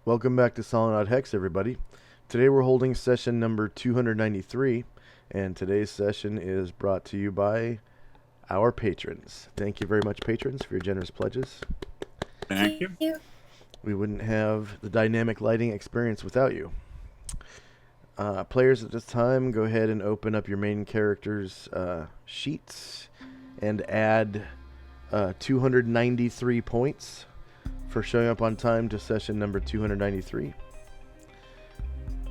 Welcome back to Solynod Hex, everybody. Today we're holding session number 293, and today's session is brought to you by our patrons. Thank you very much, patrons, for your generous pledges. Thank you. We wouldn't have the dynamic lighting experience without you. Players at this time, go ahead and open up your main character's sheets and add 293 points for showing up on time to session number 293.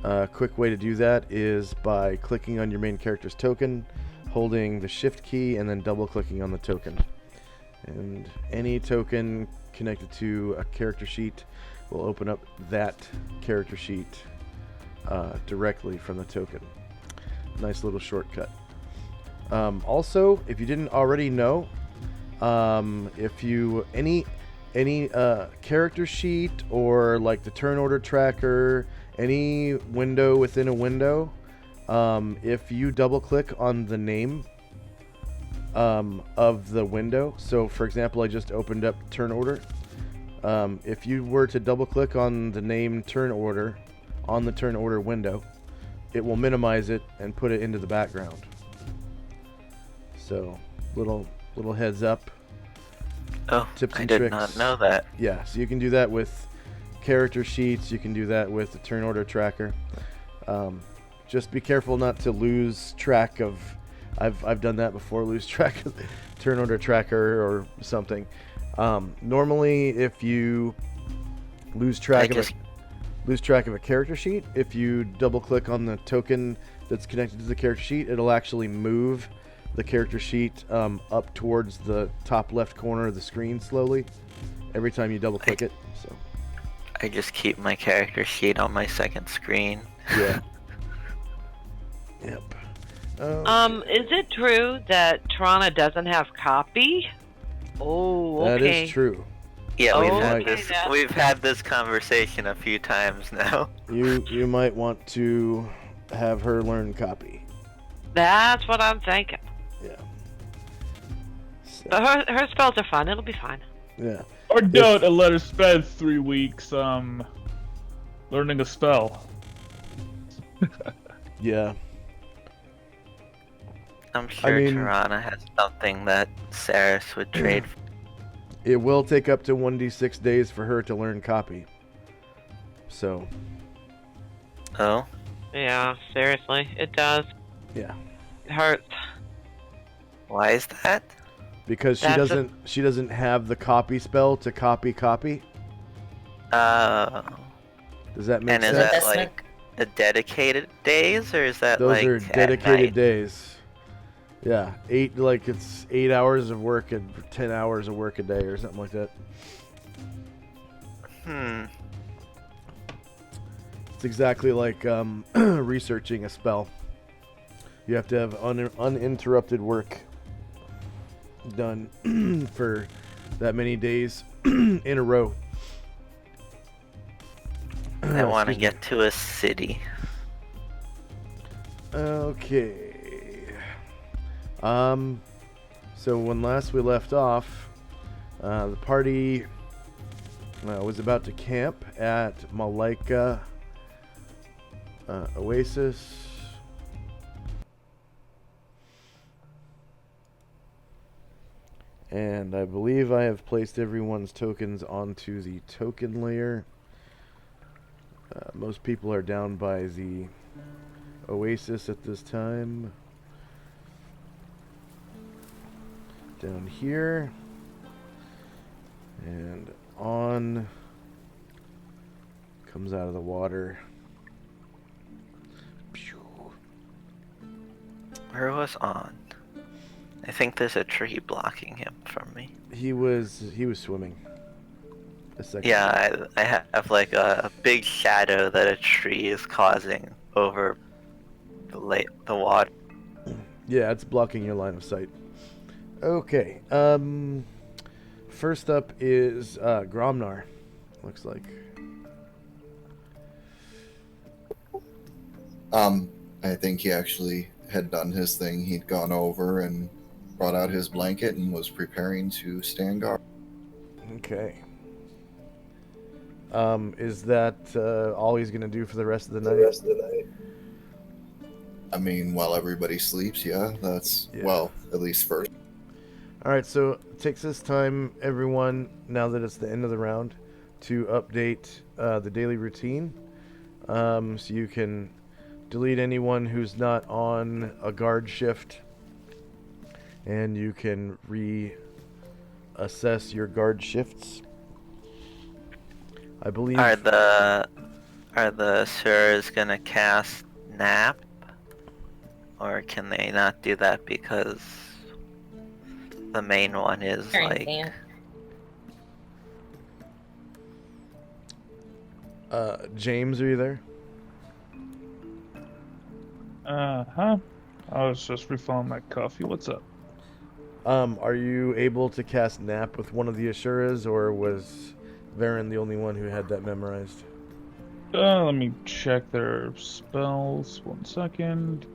A quick way to do that is by clicking on your main character's token, holding the shift key, and then double clicking on the token. And any token connected to a character sheet will open up that character sheet directly from the token. Nice little shortcut. Also, if you didn't already know, if you any character sheet or like the turn order tracker, any window within a window, if you double click on the name of the window, so for example I just opened up turn order, if you were to double click on the name turn order on the turn order window, it will minimize it and put it into the background. So little heads up. Oh, Tips I and did tricks. not know that. Yeah, so you can do that with character sheets. You can do that with the turn order tracker. Just be careful not to lose track of. I've done that before. Lose track of the turn order tracker or something. Normally, if you lose track of a character sheet, if you double click on the token that's connected to the character sheet, it'll actually move the character sheet up towards the top left corner of the screen slowly every time you double click it. So I just keep my character sheet on my second screen. yeah. Yep. Is it true that Toronto doesn't have copy? Oh, okay. That is true. Yeah, Okay, we've had this conversation a few times now. You might want to have her learn copy. That's what I'm thinking. Yeah. So, But her spells are fun. It'll be fine. yeah. Or don't and let her spend 3 weeks learning a spell. Yeah. I'm sure mean- Tirana has something that Saris would trade for. It will take up to 1d6 days for her to learn copy. So, Oh? Yeah, seriously, it does. yeah. It hurts. Why is that? Because she doesn't have the copy spell to copy. Oh. Does that make And is sense? that like a dedicated days, or is that Those like are at dedicated night? days. Yeah, it's 8 hours of work and 10 hours of work a day or something like that. It's exactly like researching a spell. You have to have uninterrupted work done for that many days in a row. I want to Excuse me. get to a city. Okay. So when last we left off, the party was about to camp at Malaika Oasis. And I believe I have placed everyone's tokens onto the token layer. Most people are down by the Oasis at this time. Down here. And on comes out of the water. Pew. Where was on? I think there's a tree blocking him from me. He was swimming. A second. Yeah, I have like a big shadow that a tree is causing over the water. Yeah, it's blocking your line of sight. Okay. First up is Gromnar. Looks like. I think he actually had done his thing. He'd gone over and brought out his blanket and was preparing to stand guard. Okay. Is that all he's gonna do for the rest of the night? I mean, while everybody sleeps, yeah, that's, Yeah. well, at least first. All right, so it takes this time, everyone, now that it's the end of the round, to update the daily routine. So you can delete anyone who's not on a guard shift, and you can reassess your guard shifts. I believe. Are the Surs gonna cast nap? Or can they not do that because the main one is like... James, are you there? Huh? I was just refilling my coffee. What's up? Are you able to cast Nap with one of the Ashuras, or was Varen the only one who had that memorized? Let me check their spells. 1 second.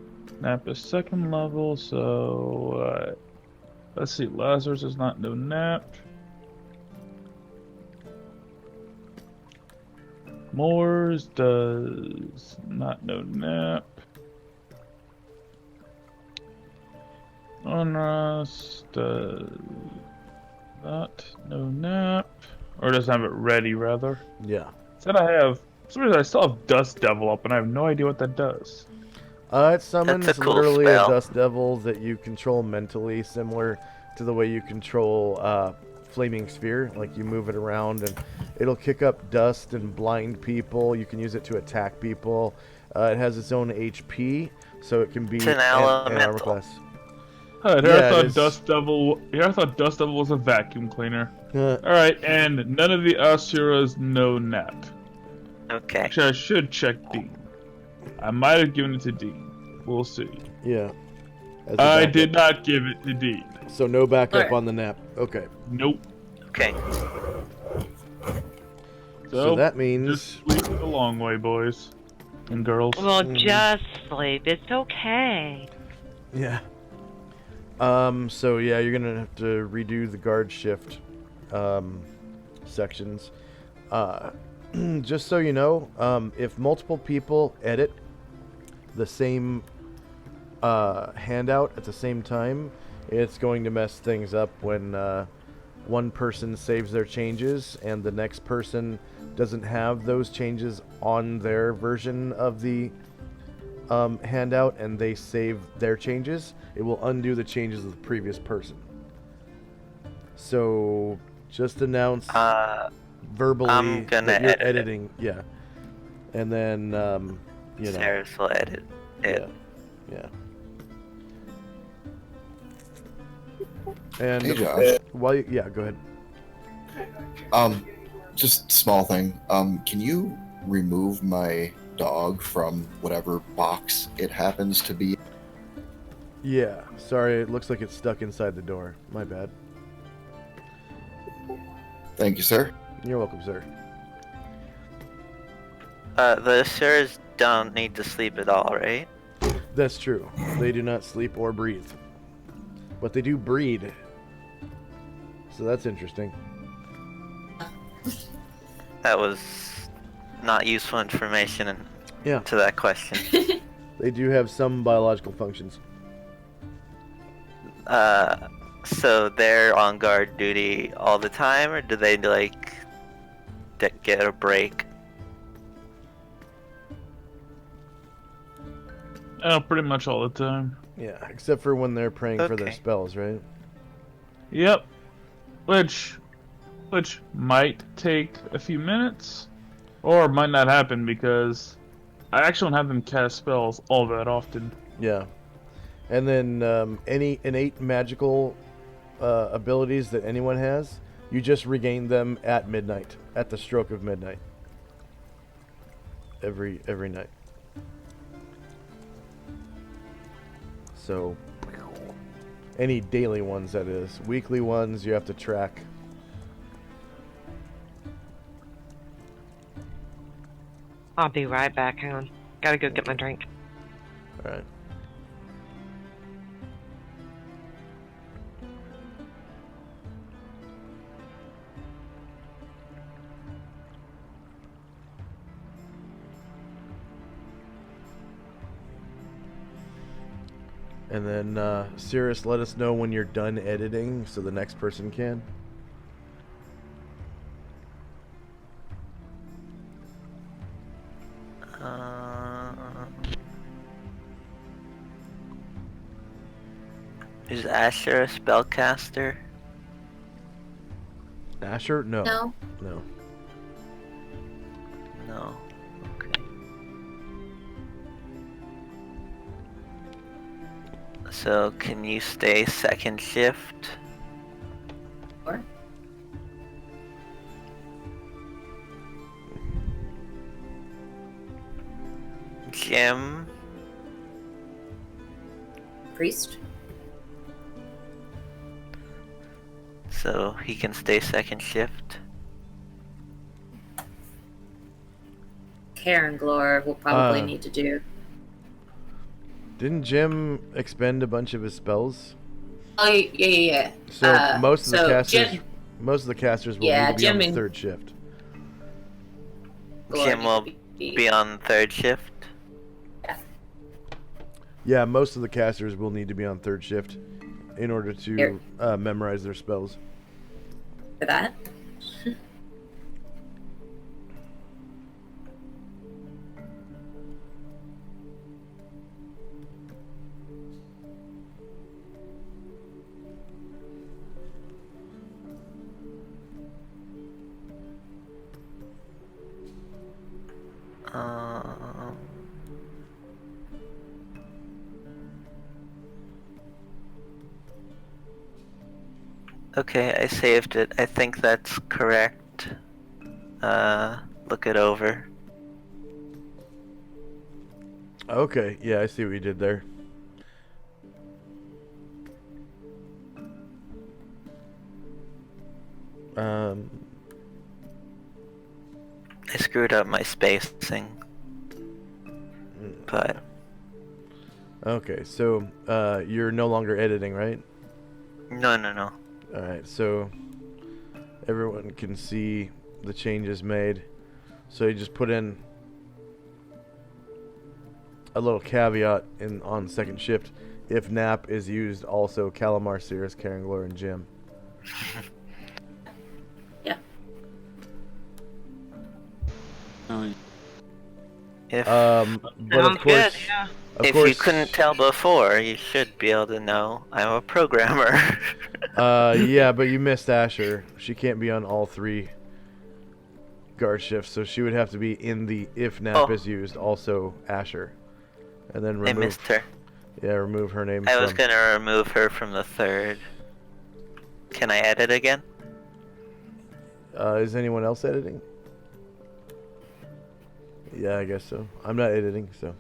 Nap is 2nd level, so let's see. Lazarus does not know nap. Moors does not know nap. Onras does not know nap. Or doesn't have it ready, rather. Yeah. Said I have. For some reason, I still have Dust Devil up, and I have no idea what that does. It summons That's a cool literally spell. a Dust Devil that you control mentally, similar to the way you control Flaming Sphere. Like, you move it around, and it'll kick up dust and blind people. You can use it to attack people. It has its own HP, so it can be It's an armor elemental. class. I Yeah, it is. thought Dust Devil was a vacuum cleaner. Uh, Alright, and none of the Asuras know nap. Okay. Actually, I should check Dean. I might have given it to Dean. We'll see. yeah. As a I backup. did not give it to Dean. So no backup Alright. on the Nap. Okay. Nope. Okay. So that just means... sleep the long way, boys and girls. Well, just sleep. It's okay. Yeah. So yeah, you're gonna have to redo the guard shift sections. Just so you know, if multiple people edit the same handout at the same time, it's going to mess things up when one person saves their changes and the next person doesn't have those changes on their version of the handout, and they save their changes. It will undo the changes of the previous person. So just announce verbally I'm gonna that you're edit it. editing. Yeah. And then, you know. Sarah's will edit it. Yeah. And Hey, Josh. while you, yeah, go ahead. Just small thing. Can you remove my dog from whatever box it happens to be? Yeah. Sorry, it looks like it's stuck inside the door. My bad. Thank you, sir. You're welcome, sir. The Surs don't need to sleep at all, right? That's true. They do not sleep or breathe. But they do breed. So that's interesting. That was not useful information Yeah. to that question. They do have some biological functions. So they're on guard duty all the time, or do they like get a break? Pretty much all the time. Yeah, except for when they're praying for their Okay. spells, right? Yep. Which might take a few minutes, or might not happen because I actually don't have them cast spells all that often. Yeah. And then any innate magical abilities that anyone has, you just regain them at midnight, at the stroke of midnight. Every night. So, any daily ones, that is. Weekly ones, you have to track. I'll be right back. Hang on. Gotta go get my drink. Alright. And then, Cirrus, let us know when you're done editing so the next person can. Is Asher a spellcaster? Asher? No. No. No. No. Okay. So can you stay second shift? Or Jim? priest. So he can stay second shift? Karen Glor will probably Uh, need to do. Didn't Jim expend a bunch of his spells? Oh yeah. So most of the so casters, Jim, most of the casters will Yeah, need to be on Jim the and- third shift. Glor Jim need will to be on third shift? Yeah, most of the casters will need to be on third shift in order to Here. memorize their spells. for that. Um, okay, I saved it. I think that's correct. Look it over. Okay, yeah, I see what you did there. Um, I screwed up my spacing. But okay, so you're no longer editing, right? no. All right, so everyone can see the changes made. So you just put in a little caveat on second shift. If nap is used, also Calamar, Cirrus, Karangler, and Jim. If But Sounds of course, good, yeah. of if course, you couldn't tell before, you should be able to know I'm a programmer. yeah, but you missed Asher. She can't be on all three guard shifts, so she would have to be in the if nap Oh. is used, also Asher, and then I remove. missed her. Yeah, remove her name. I was from- gonna remove her from the third. Can I edit again? Is anyone else editing? Yeah, I guess so. I'm not editing, so.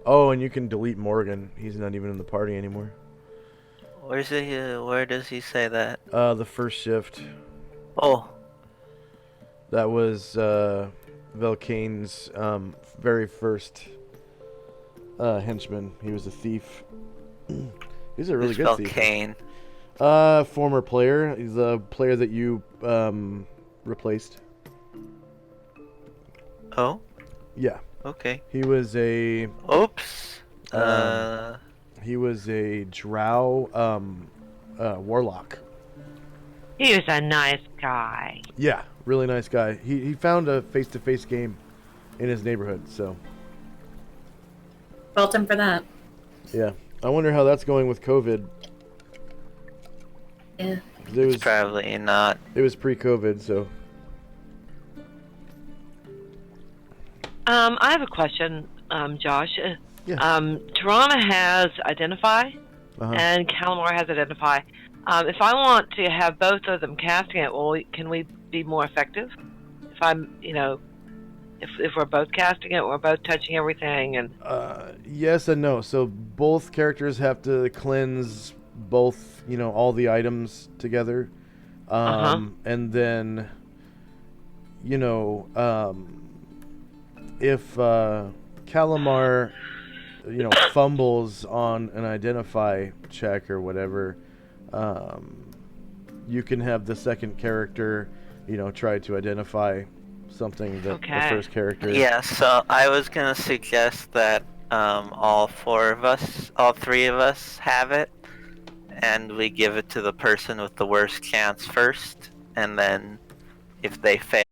Oh, and you can delete Morgan. He's not even in the party anymore. Where's he? Where does he say that? The first shift. Oh, That was Velkane's very first henchman. He was a thief. He's a really who's good thief. Kane? Former player. He's a player that you replaced. Oh, Yeah, okay. he was a Oops. drow warlock. He was a nice guy. Yeah, really nice guy. He found a face-to-face game in his neighborhood, so Fault him for that. yeah. I wonder how that's going with COVID. Yeah. 'Cause It was Probably not. it was pre-COVID, so I have a question, Josh. Yeah. Toronto has Identify, uh-huh. and Calamar has Identify. If I want to have both of them casting it, can we be more effective? If I'm, if we're both casting it, we're both touching everything, and Yes and no. So both characters have to cleanse both, all the items together. And then, if Calamar, fumbles on an identify check or whatever, you can have the second character, try to identify something that the Okay. first character. Yeah, so I was gonna suggest that all three of us have it, and we give it to the person with the worst chance first, and then if they fail,